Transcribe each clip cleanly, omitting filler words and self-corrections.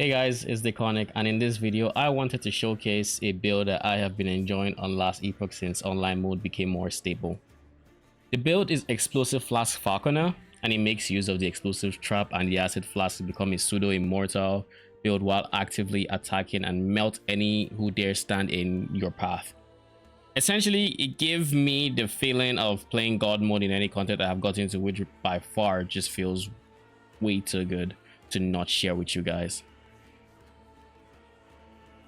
Hey guys, it's Deconic, and in this video I wanted to showcase a build that I have been enjoying on last Epoch since online mode became more stable. The build is Explosive Flask Falconer, and it makes use of the Explosive Trap and the Acid Flask to become a pseudo-immortal build while actively attacking and melt any who dare stand in your path. Essentially, it gave me the feeling of playing God mode in any content I have gotten into, which by far just feels way too good to not share with you guys.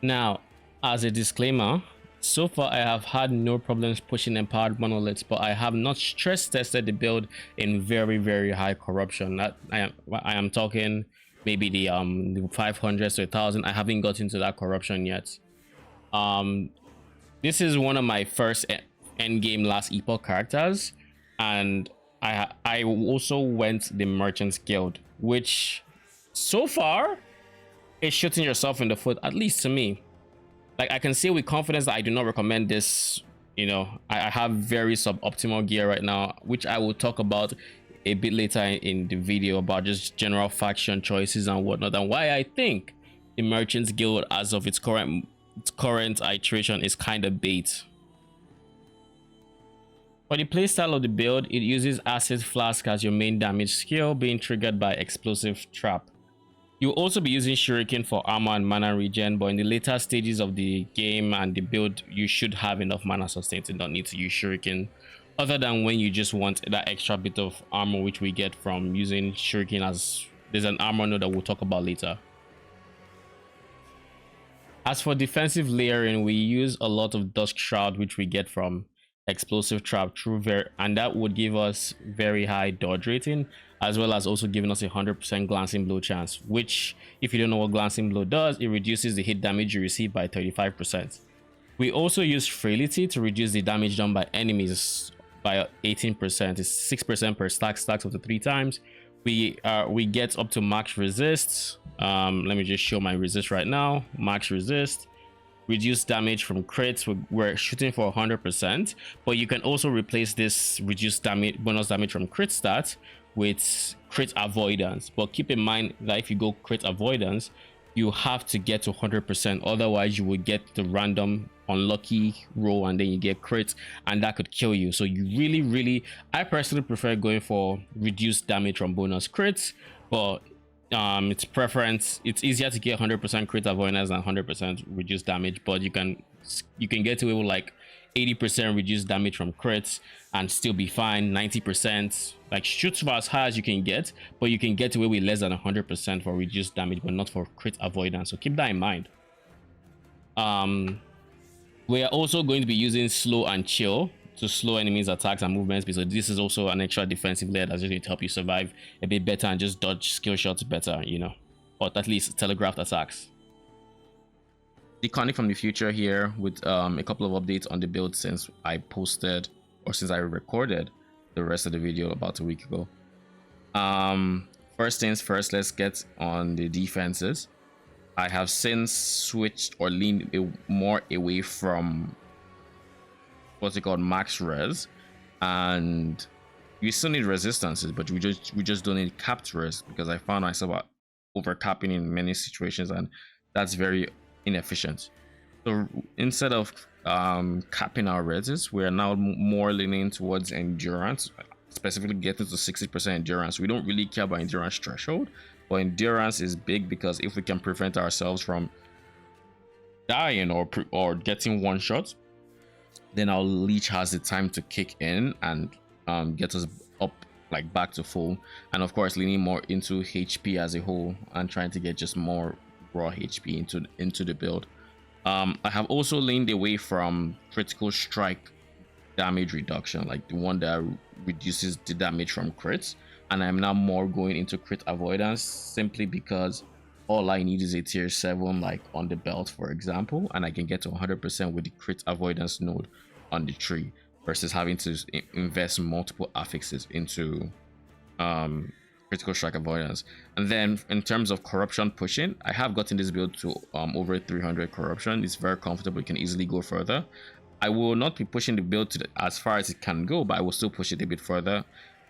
Now, as a disclaimer, so far I have had no problems pushing empowered monoliths, but I have not stress tested the build in very high corruption. That I am talking maybe the 500 to 1000. I haven't got into that corruption yet. This is one of my first end game last Epoch characters, and I also went the Merchants Guild, which so far is shooting yourself in the foot, at least to me. Like, I can say with confidence that I do not recommend this. You know, I have very suboptimal gear right now, which I will talk about a bit later in the video about just general faction choices and whatnot, and why I think the Merchants Guild as of its current iteration is kind of bait. For the playstyle of the build, it uses Acid Flask as your main damage skill, being triggered by Explosive Trap. You'll also be using Shuriken for armor and mana regen, but in the later stages of the game and the build, you should have enough mana sustain to not need to use Shuriken, other than when you just want that extra bit of armor, which we get from using Shuriken. As there's an armor node that we'll talk about later. As for defensive layering, we use a lot of Dusk Shroud, which we get from Explosive Trap and that would give us very high dodge rating, as well as also giving us 100% glancing blow chance, which, if you don't know what glancing blow does, it reduces the hit damage you receive by 35%. We also use Frailty to reduce the damage done by enemies by 18%. It's 6% per stacks up to 3 times. We get up to max resist. Let me just show my resist right now. Max resist. Reduce damage from crits. We're shooting for 100%, but you can also replace this reduced damage, bonus damage from crit stats, with crit avoidance. But keep in mind that if you go crit avoidance, you have to get to 100%, otherwise you will get the random unlucky roll and then you get crits, and that could kill you. So you really, I personally prefer going for reduced damage from bonus crits, but it's preference. It's easier to get 100% crit avoidance than 100% reduced damage, but you can get away with like 80% reduced damage from crits and still be fine. 90%, like, shoot for as high as you can get, but you can get away with less than 100% for reduced damage, but not for crit avoidance. So keep that in mind. We are also going to be using Slow and Chill to slow enemies' attacks and movements, because this is also an extra defensive layer that's going to help you survive a bit better and just dodge skill shots better, you know, or at least telegraphed attacks. Deconic from the future here with a couple of updates on the build since I posted, or since I recorded the rest of the video about a week ago. First things first, let's get on the defenses. I have since switched or leaned more away from what's it called, max res, and you still need resistances, but we just don't need capped res, because I found myself over capping in many situations, and that's very inefficient. So instead of capping our reses, we are now more leaning towards endurance, specifically getting to 60% endurance. We don't really care about endurance threshold, but endurance is big, because if we can prevent ourselves from dying or getting one shot, then our leech has the time to kick in and get us up, like, back to full. And of course, leaning more into HP as a whole and trying to get just more raw HP into the build. I have also leaned away from critical strike damage reduction, like the one that reduces the damage from crits, and I'm now more going into crit avoidance, simply because all I need is a tier 7, like on the belt, for example, and I can get to 100% with the crit avoidance node on the tree, versus having to invest multiple affixes into critical strike avoidance. And then in terms of corruption pushing, I have gotten this build to over 300 corruption. It's very comfortable. You can easily go further. I will not be pushing the build to as far as it can go, but I will still push it a bit further.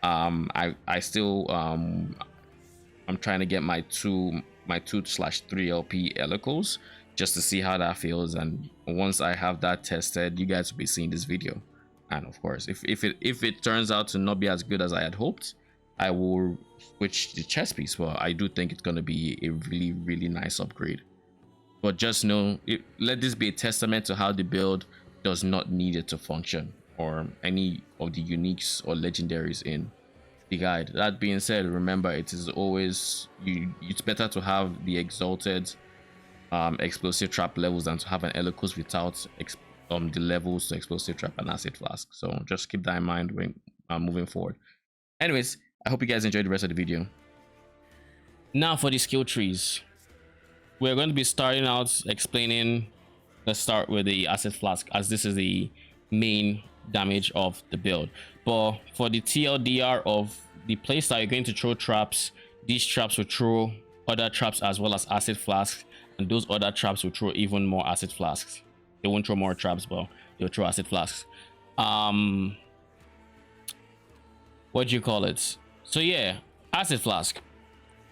I still I'm trying to get my 2 my 2/3 LP helicals just to see how that feels. And once I have that tested, you guys will be seeing this video. And of course, if it turns out to not be as good as I had hoped, I will switch the chest piece. Well, I do think it's going to be a really nice upgrade. But just know, let this be a testament to how the build does not need it to function, or any of the uniques or legendaries in the guide. That being said, remember, it is always it's better to have the exalted explosive trap levels than to have an Eloquus without the levels to explosive trap and acid flask. So just keep that in mind when moving forward. Anyways, I hope you guys enjoyed the rest of the video. Now for the skill trees, we're going to be starting out explaining. Let's start with the acid flask, as this is the main damage of the build. But for the TLDR of the playstyle, you're going to throw traps. These traps will throw other traps as well as acid flasks, and those other traps will throw even more acid flasks. They won't throw more traps, but they'll throw acid flasks. What do you call it? So yeah, acid flask.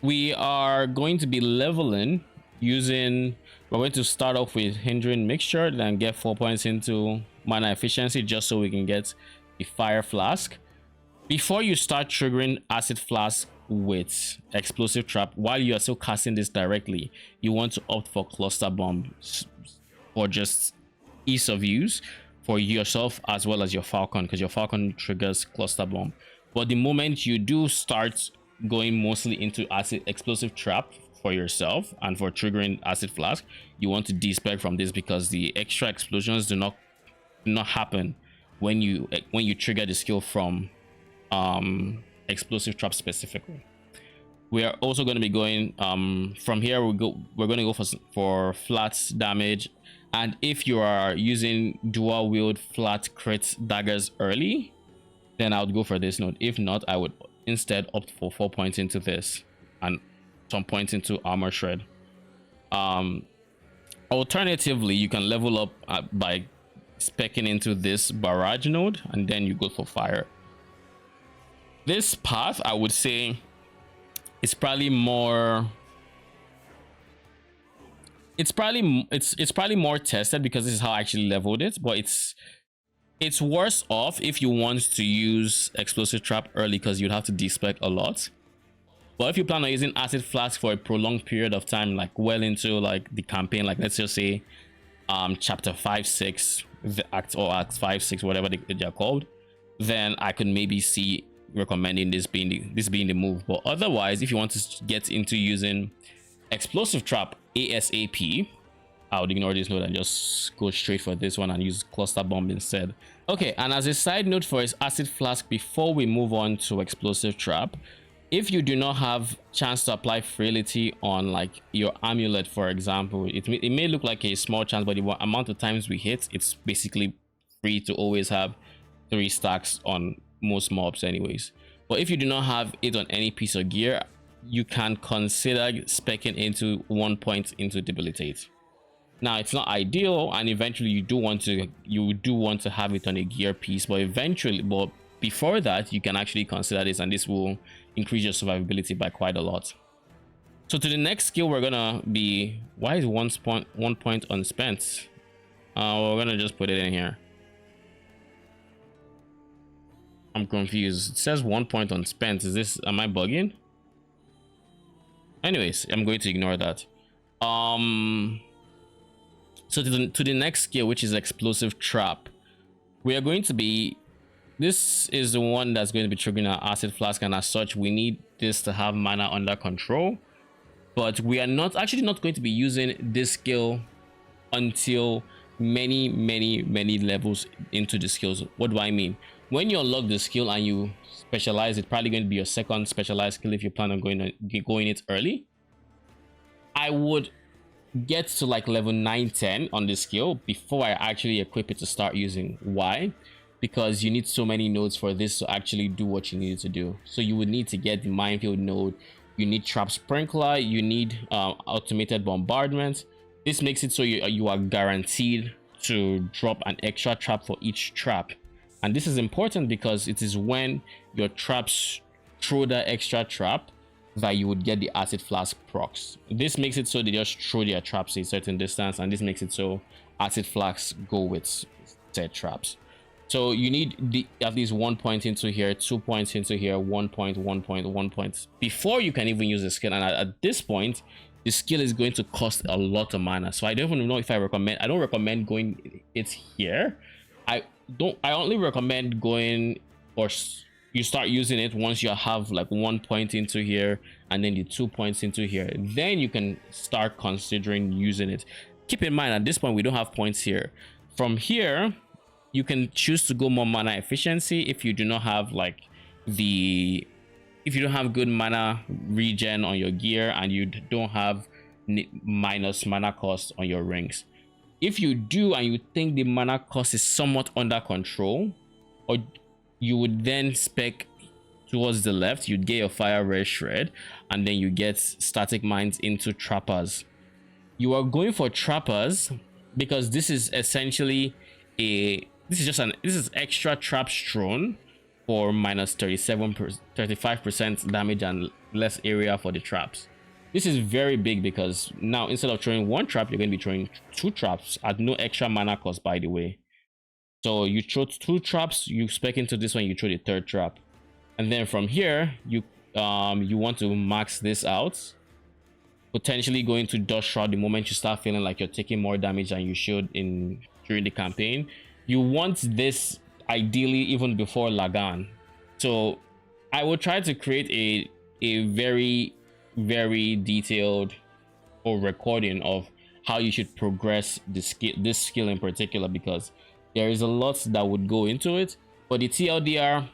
We are going to be leveling using, we're going to start off with hindering mixture, then get 4 points into mana efficiency just so we can get the fire flask. Before you start triggering acid flask with explosive trap, while you are still casting this directly, you want to opt for cluster bomb for just ease of use for yourself as well as your Falcon, because your Falcon triggers cluster bomb. But the moment you do start going mostly into acid explosive trap for yourself and for triggering acid flask, you want to despec from this, because the extra explosions do not happen when you trigger the skill from explosive trap specifically. We are also going to be going from here. We're going to go for flat damage, and if you are using dual wield flat crit daggers early, then I would go for this node. If not, I would instead opt for 4 points into this and some points into armor shred. Alternatively, you can level up by specking into this barrage node, and then you go for fire. This path, I would say, is probably more, it's probably more tested, because this is how I actually leveled it. But it's worse off if you want to use explosive trap early, because you'd have to despec a lot. But if you plan on using acid flask for a prolonged period of time, like well into like the campaign, like let's just say chapter 5-6, the act 5-6, whatever they're called, then I could maybe see recommending this being the move. But otherwise, if you want to get into using explosive trap ASAP, I would ignore this node and just go straight for this one and use cluster bomb instead. Okay, and as a side note for his acid flask, before we move on to explosive trap, if you do not have chance to apply frailty on like your amulet, for example, it may look like a small chance, but the amount of times we hit, it's basically free to always have 3 stacks on most mobs anyways. But if you do not have it on any piece of gear, you can consider specking into 1 point into debilitate. Now, it's not ideal, and eventually you do want to have it on a gear piece, but before that, you can actually consider this, and this will increase your survivability by quite a lot. So to the next skill, we're gonna be, why is 1 point unspent? We're gonna just put it in here. I'm confused. It says 1 point unspent. Am I bugging? Anyways, I'm going to ignore that. So to the next skill, which is explosive trap, we are going to be, this is the one that's going to be triggering our acid flask, and as such we need this to have mana under control. But we are actually not going to be using this skill until many levels into the skills. What do I mean? When you unlock the skill and you specialize, it's probably going to be your second specialized skill if you plan on going it early. I would get to like level 9-10 on this skill before I actually equip it to start using. Why? Because you need so many nodes for this to actually do what you need to do. So you would need to get the minefield node, you need trap sprinkler, you need automated bombardment. This makes it so you are guaranteed to drop an extra trap for each trap. And this is important because it is when your traps throw that extra trap that you would get the acid flask procs. This makes it so they just throw their traps a certain distance, and this makes it so acid flasks go with said traps. So you need at least 1 point into here, 2 points into here, 1 point, 1 point, 1 point before you can even use the skill. And at this point, the skill is going to cost a lot of mana. So I don't even know if I don't recommend going it here. I only recommend going, or you start using it once you have like 1 point into here and then the 2 points into here. Then you can start considering using it. Keep in mind at this point we don't have points here. From here you can choose to go more mana efficiency if you do not have like if you don't have good mana regen on your gear and you don't have minus mana cost on your rings. If you do and you think the mana cost is somewhat under control, or you would then spec towards the left, you'd get your fire red shred and then you get static mines into trappers. You are going for trappers because this is essentially this is extra traps thrown for minus 35% damage and less area for the traps. This is very big because now instead of throwing 1 trap, you're going to be throwing 2 traps at no extra mana cost, by the way. So you throw 2 traps, you spec into this one, you throw the 3rd trap, and then from here you want to max this out, potentially going to dust shroud the moment you start feeling like you're taking more damage than you should during the campaign. You want this ideally even before Lagan. So I will try to create a very detailed recording of how you should progress this skill in particular, because there is a lot that would go into it. But the TLDR,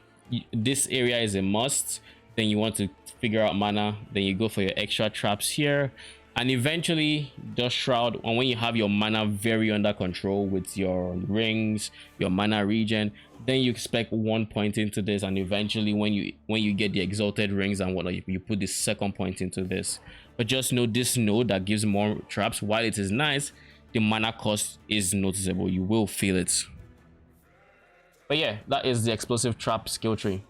this area is a must. Then you want to figure out mana, then you go for your extra traps here, and eventually Dust Shroud. And when you have your mana very under control with your rings, your mana regen, then you expect 1 point into this, and eventually when you get the exalted rings and whatnot, you put the 2nd point into this. But just know this node that gives more traps, while it is nice, the mana cost is noticeable. You will feel it. But yeah, that is the explosive trap skill tree.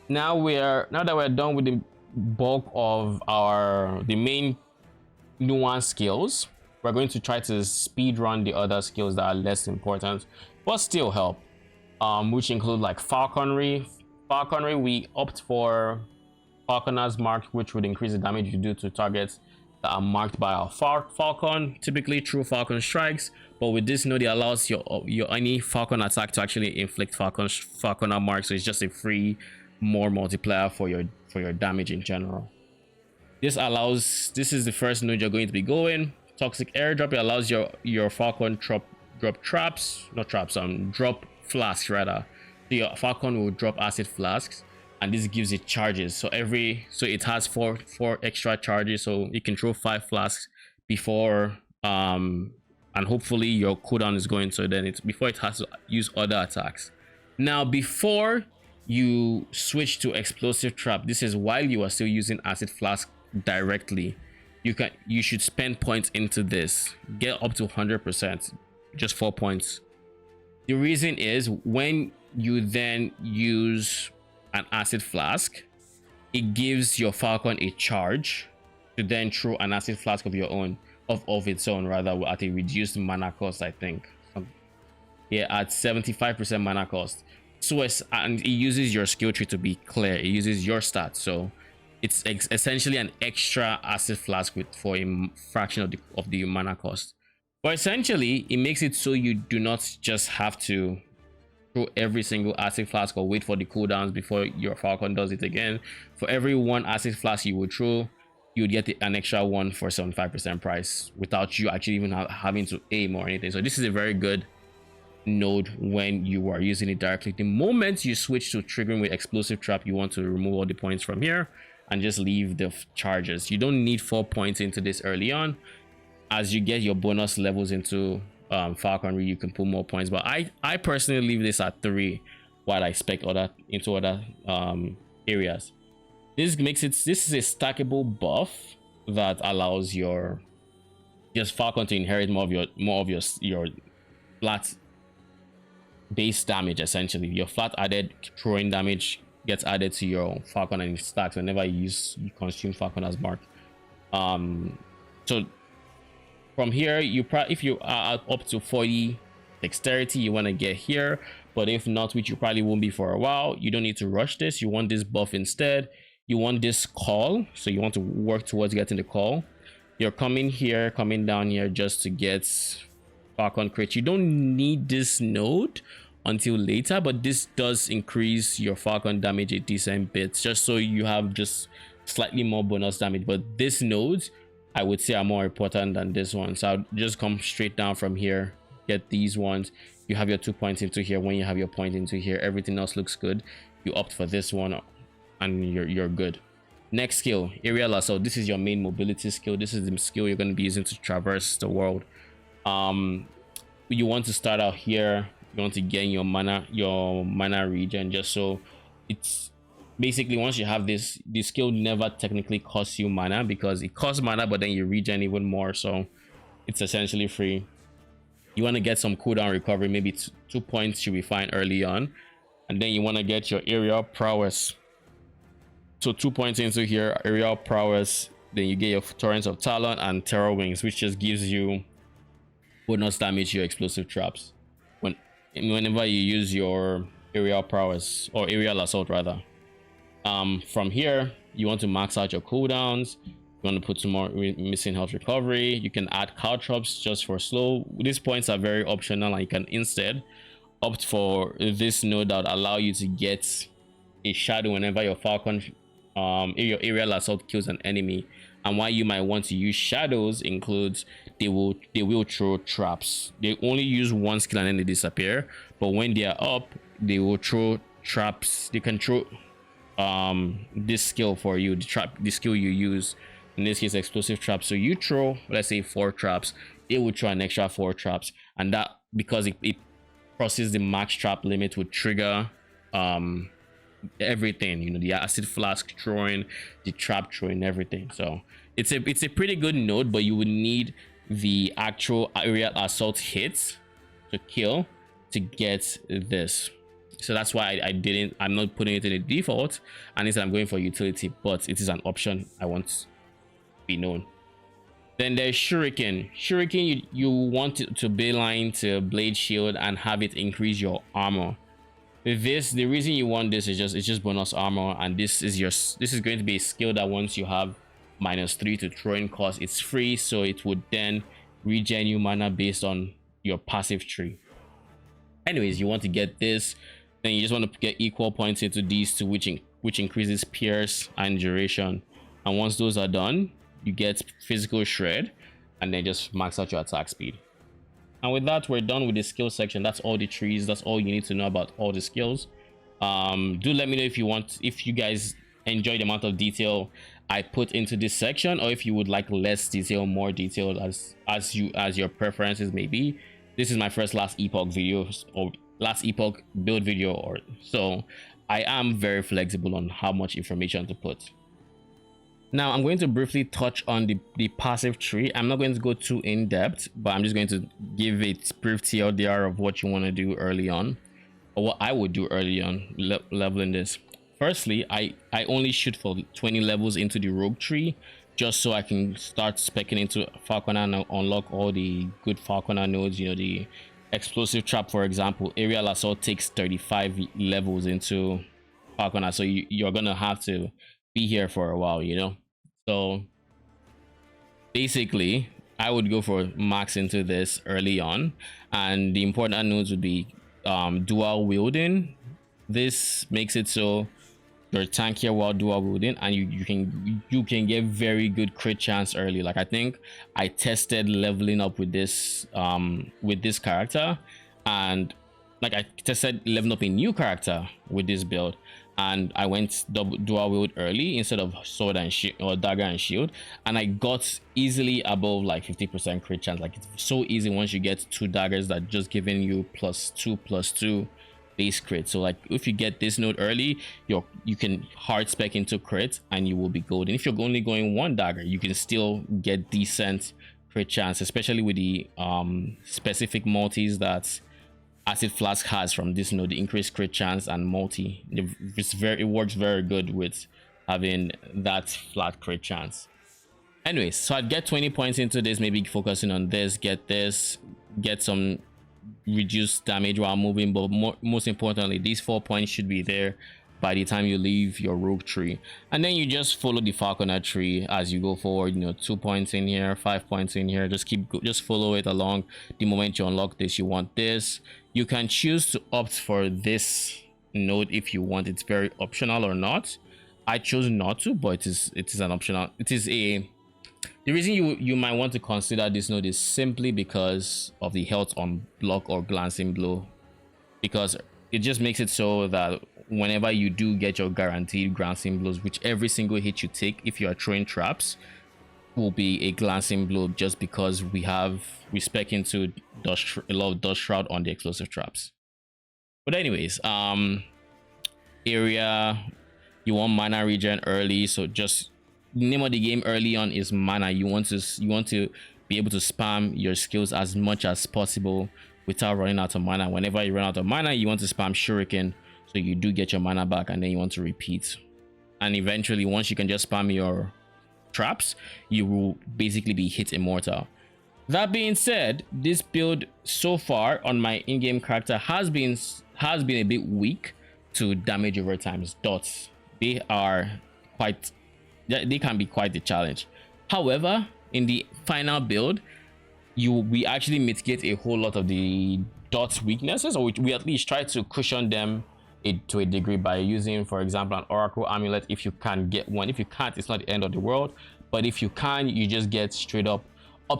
Now that we're done with the bulk of the main nuance skills, we're going to try to speed run the other skills that are less important but still help, which include like falconry. We opt for falconer's mark, which would increase the damage you do to targets that are marked by our falcon, typically through falcon strikes. But with this node, it allows your any falcon attack to actually inflict falconer mark, so it's just a free more multiplier for your damage in general. This is the first node you're going to be going. Toxic airdrop. It allows your falcon drop flasks rather. So your falcon will drop acid flasks, and this gives it charges. So it has four extra charges, so you can throw 5 flasks before and hopefully your cooldown is going, so then before it has to use other attacks. Now before you switch to explosive trap, this is while you are still using acid flask directly, you should spend points into this, get up to 100%, just 4 points. The reason is when you then use an acid flask, it gives your falcon a charge to then throw an acid flask of your own of its own, rather, at a reduced mana cost, I think. Yeah, at 75% mana cost. So and it uses your skill tree, to be clear, it uses your stats, so it's essentially an extra acid flask for a fraction of the mana cost. But essentially it makes it so you do not just have to throw every single acid flask or wait for the cooldowns before your falcon does it again. For every 1 acid flask you would throw, you would get an extra 1 for 75% price without you actually even having to aim or anything. So this is a very good node when you are using it directly. The moment you switch to triggering with explosive trap, you want to remove all the points from here and just leave the charges. You don't need 4 points into this early on. As you get your bonus levels into falconry, you can put more points, but I personally leave this at 3 while I spec into other areas. This is a stackable buff that allows your falcon to inherit more of your flat base damage. Essentially your flat added throwing damage gets added to your Falcon and it stacks whenever you consume Falcon as mark. So from here, if you are up to 40 dexterity, you want to get here. But if not, which you probably won't be for a while, you don't need to rush this. You want this buff instead. You want this call, so you want to work towards getting the call. You're coming down here just to get Falcon crit. You don't need this node until later, but this does increase your Falcon damage a decent bit, just so you have just slightly more bonus damage. But this nodes, I would say, are more important than this one. So I'll just come straight down from here, get these ones. You have your 2 points into here. When you have your point into here, everything else looks good. You opt for this one and you're good. Next skill, aerial assault. This is your main mobility skill. This is the skill you're going to be using to traverse the world. You want to start out here. You want to gain your mana regen, just so it's basically, once you have this, the skill never technically costs you mana, because it costs mana but then you regen even more, so it's essentially free. You want to get some cooldown recovery, maybe 2 points should be fine early on, and then you want to get your aerial prowess. So 2 points into here, aerial prowess, then you get your torrents of talon and terror wings, which just gives you bonus damage to your explosive traps whenever you use your aerial prowess, or aerial assault rather. From here, you want to max out your cooldowns. You want to put some more missing health recovery. You can add caltrops just for slow. These points are very optional, and you can instead opt for this node that allow you to get a shadow whenever your Falcon your aerial assault kills an enemy. And why you might want to use shadows includes they will throw traps. They only use one skill and then they disappear, but when they are up, they will throw traps. They can throw this skill for you, the skill you use, in this case explosive traps. So you throw, let's say, 4 traps, they will throw an extra 4 traps, and that, because it crosses the max trap limit, would trigger everything, you know, the acid flask throwing, the trap throwing, everything. So it's a pretty good node, but you would need the actual aerial assault hits to kill to get this. So that's why I'm not putting it in the default, and instead I'm going for utility, but it is an option I want to be known. Then there's Shuriken. Shuriken, you want to beeline to blade shield and have it increase your armor. With this, the reason you want this is it's just bonus armor, and this is going to be a skill that once you have -3 to throwing cost, it's free, so it would then regen you mana based on your passive tree. Anyways, you want to get this, then you just want to get equal points into these two, which increases pierce and duration. And once those are done, you get physical shred, and then just max out your attack speed. And with that, we're done with the skill section. That's all the trees. That's all you need to know about all the skills. Do let me know if you guys enjoy the amount of detail I put into this section, or if you would like less detail, more detailed, as your preferences may be. This is my first last epoch video, or last epoch build video, or so I am very flexible on how much information to put. Now I'm going to briefly touch on the passive tree. I'm not going to go too in depth, but I'm just going to give a brief TLDR of what you want to do early on, or what I would do early on leveling this. Firstly, I only shoot for 20 levels into the rogue tree, just so I can start speccing into Falconer and unlock all the good Falconer nodes. You know, the explosive trap, for example, aerial assault takes 35 levels into Falconer, so you're gonna have to be here for a while, you know. So basically, I would go for max into this early on, and the important nodes would be dual wielding. This makes it so you're tankier while dual wielding, and you can get very good crit chance early. Like, I think I tested leveling up with this character, and like I tested leveling up a new character with this build, and I went dual wield early instead of sword and shield, or dagger and shield, and I got easily above like 50% crit chance. Like, it's so easy once you get 2 daggers that just giving you +2/+2 base crit. So like, if you get this node early, you can hard spec into crit and you will be golden. If you're only going 1 dagger, you can still get decent crit chance, especially with the specific multis that Acid Flask has from this node, the increased crit chance and multi. It works very good with having that flat crit chance. Anyways, so I'd get 20 points into this, maybe focusing on this, get some reduced damage while moving, but most importantly, these 4 points should be there by the time you leave your rogue tree, and then you just follow the falconer tree as you go forward. 2 points in here, 5 points in here, just follow it along. The moment you unlock this, you want this. You can choose to opt for this node if you want. It's very optional or not. I chose not to, but it is an optional. The reason you might want to consider this node is simply because of the health on block or glancing blow, because it just makes it so that whenever you do get your guaranteed glancing blows, which every single hit you take if you are throwing traps will be a glancing blow, just because we spec into a lot of dust shroud on the explosive traps. But anyways, area, you want mana regen early, so just name of the game early on is mana. You want to be able to spam your skills as much as possible without running out of mana. Whenever you run out of mana, you want to spam Shuriken, so you do get your mana back, and then you want to repeat. And eventually, once you can just spam your traps, you will basically be hit immortal. That being said, this build so far on my in-game character has been a bit weak to damage over times dots. They can be quite the challenge. However, in the final build, we actually mitigate a whole lot of the dots weaknesses, or we at least try to cushion them to a degree by using, for example, an oracle amulet if you can get one. If you can't, it's not the end of the world, but if you can, you just get straight up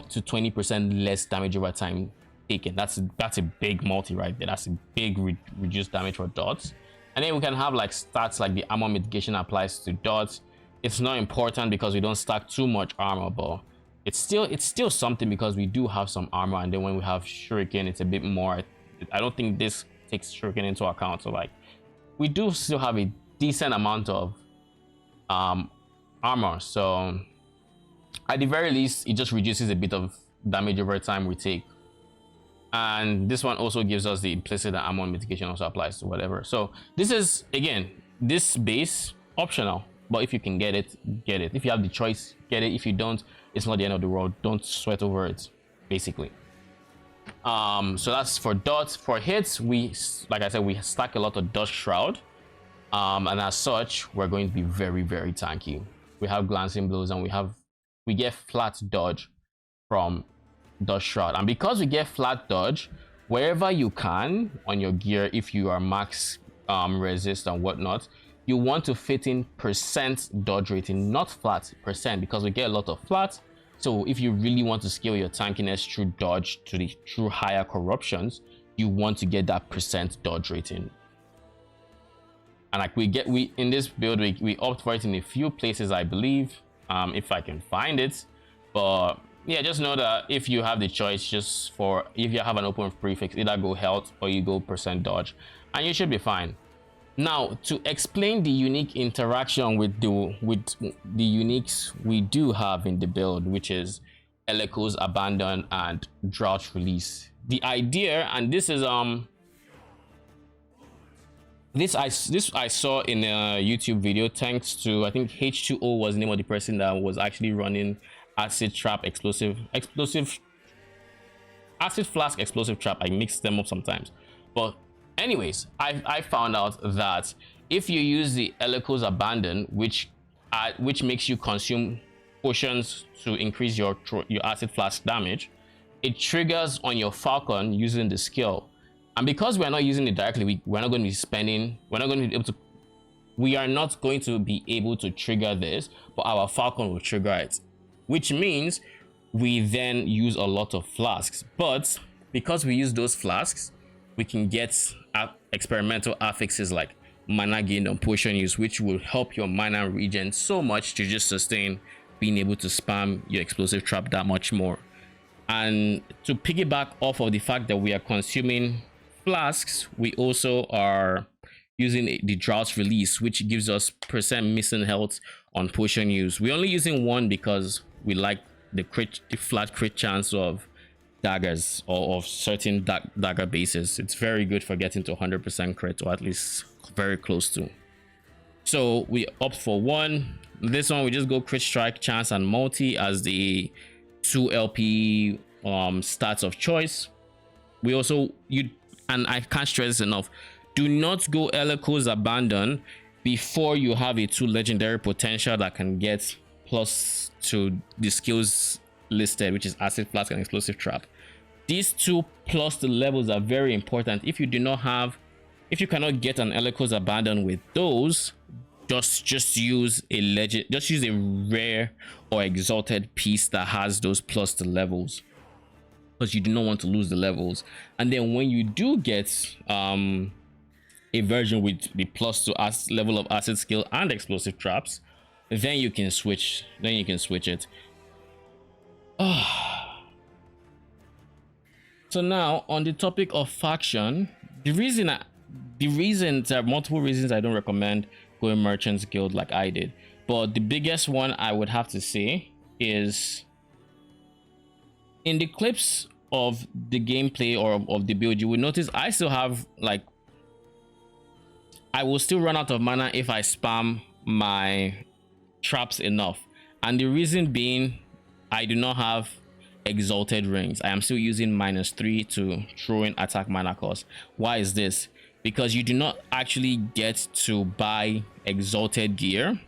to 20% less damage over time taken. That's a big multi right there. That's a big reduced damage for dots. And then we can have like stats like the armor mitigation applies to dots. It's not important because we don't stack too much armor, but it's still something because we do have some armor. And then when we have Shuriken, it's a bit more. I don't think this takes Shuriken into account, so like we do still have a decent amount of armor. So at the very least, it just reduces a bit of damage over time we take. And this one also gives us the implicit that armor mitigation also applies to whatever. So this is, again, this base optional, but if you can get it, get it. If you have the choice, get it. If you don't, it's not the end of the world. Don't sweat over it, basically. So that's for dots. For hits, like I said, we stack a lot of dust shroud, and as such, we're going to be very, very tanky. We have glancing blows, and we get flat dodge from dust shroud. And because we get flat dodge, wherever you can on your gear, if you are max resist and whatnot, you want to fit in percent dodge rating, not flat, percent, because we get a lot of flat. So if you really want to scale your tankiness through dodge to the true higher corruptions, you want to get that percent dodge rating. And like we in this build, we opt for it in a few places, I believe, if I can find it. But yeah, just know that if you have the choice, if you have an open prefix, either go health or you go percent dodge, and you should be fine. Now, to explain the unique interaction with the uniques we do have in the build, which is Echo's Abandon and Drought Release. The idea, and this is this I saw in a YouTube video, thanks to, I think H2O was the name of the person that was actually running Acid Trap Acid Flask Explosive Trap. I mix them up sometimes, but anyways, I found out that if you use the Echo's Abandon, which makes you consume potions to increase your Acid Flask damage, it triggers on your Falcon using the skill. And because we're not using it directly, we are not going to be able to trigger this, but our Falcon will trigger it, which means we then use a lot of flasks. But because we use those flasks, we can get experimental affixes like mana gain on potion use, which will help your mana regen so much to just sustain being able to spam your explosive trap that much more. And to piggyback off of the fact that we are consuming flasks, we also are using the Drought Release, which gives us percent missing health on potion use. We're only using one because we like the flat crit chance of daggers or of certain dagger bases. It's very good for getting to 100% crit, or at least very close to. So we opt for one. This one we just go crit strike, chance, and multi as the 2 LP stats of choice. We also, and I can't stress this enough, do not go Eloco's Abandon before you have a 2 legendary potential that can get plus to the skills listed, which is Acid Flask and Explosive Trap. These 2 plus the levels are very important. If you if you cannot get an Eloco's Abandon with those, just use a rare or exalted piece that has those plus the levels, because you do not want to lose the levels. And then when you do get a version with the plus to level of acid skill and explosive traps, then you can switch it. So now on the topic of faction, there are multiple reasons I don't recommend going Merchants Guild like I did, but the biggest one I would have to say is, in the clips of the gameplay or of the build, you will notice I still have, like, I will still run out of mana if I spam my traps enough. And the reason being, I do not have exalted rings. I am still using -3 to throw in attack mana cost. Why is this? Because you do not actually get to buy exalted gear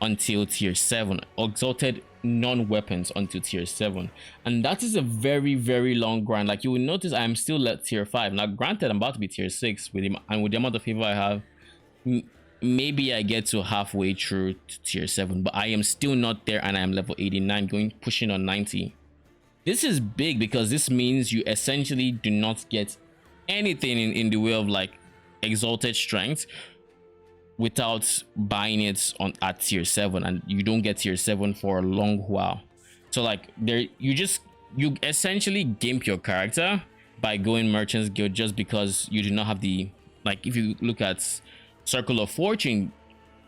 until tier 7, exalted non-weapons until tier 7, and that is a very, very long grind. Like, you will notice I am still at tier 5 now. Granted, I'm about to be tier 6 with him, and with the amount of favor I have, maybe I get to halfway through to tier 7, but I am still not there, and I am level 89 pushing on 90. This is big because this means you essentially do not get anything in the way of like exalted strength without buying it at tier 7, and you don't get tier 7 for a long while. So like you essentially gimp your character by going Merchants Guild, just because you do not have the, like, if you look at Circle of Fortune,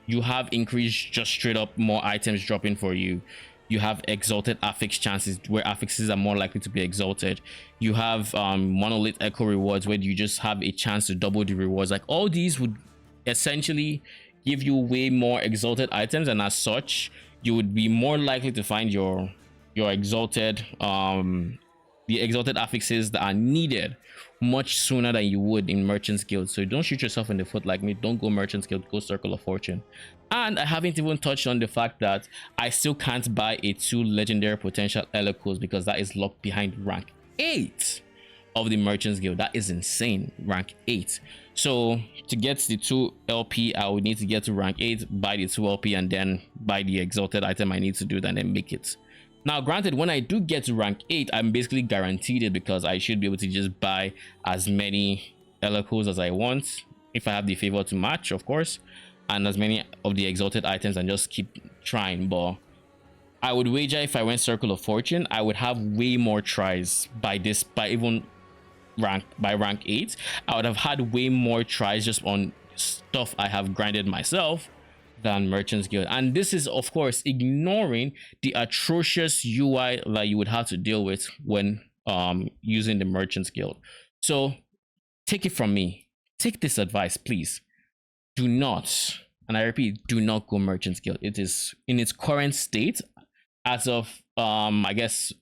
you have increased just straight up more items dropping for you. You have exalted affix chances where affixes are more likely to be exalted. You have monolith echo rewards where you just have a chance to double the rewards. Like, all these would essentially give you way more exalted items, and as such you would be more likely to find your exalted the exalted affixes that are needed much sooner than you would in Merchants Guild. So don't shoot yourself in the foot like me. Don't go Merchants Guild, go Circle of Fortune. And I haven't even touched on the fact that I still can't buy a 2 legendary potential Elocos because that is locked behind rank 8 of the Merchants Guild. That is insane, rank 8. So to get the 2 LP, I would need to get to rank 8, buy the 2 LP, and then buy the exalted item I need to do that, and then make it. Now granted, when I do get to rank 8, I'm basically guaranteed it, because I should be able to just buy as many Elocos as I want, if I have the favor to match, of course, and as many of the exalted items, and just keep trying. But I would wager if I went Circle of Fortune, I would have way more tries by rank 8. I would have had way more tries just on stuff I have grinded myself than Merchants Guild. And this is, of course, ignoring the atrocious UI that you would have to deal with when using the Merchants Guild. So take it from me, take this advice, please. Do not, and I repeat, do not go Merchants Guild. It is in its current state, as of I guess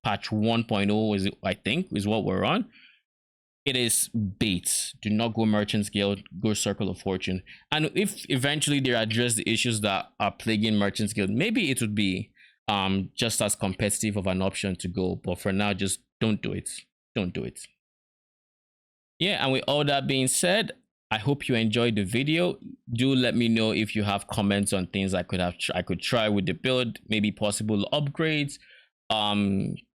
patch 1.0 is, I think, is what we're on. It is bait. Do not go Merchants Guild, go Circle of Fortune. And if eventually they address the issues that are plaguing Merchants Guild, maybe it would be just as competitive of an option to go. But for now, just don't do it. Don't do it. Yeah, and with all that being said, I hope you enjoyed the video. Do let me know if you have comments on things I could try with the build, maybe possible upgrades,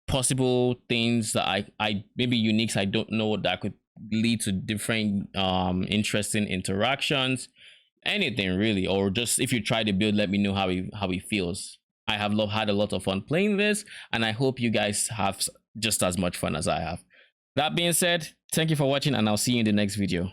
possible things that I maybe uniques I don't know that could lead to different interesting interactions, anything really. Or just if you try the build, let me know how it feels. I have had a lot of fun playing this, and I hope you guys have just as much fun as I have. That being said, thank you for watching, and I'll see you in the next video.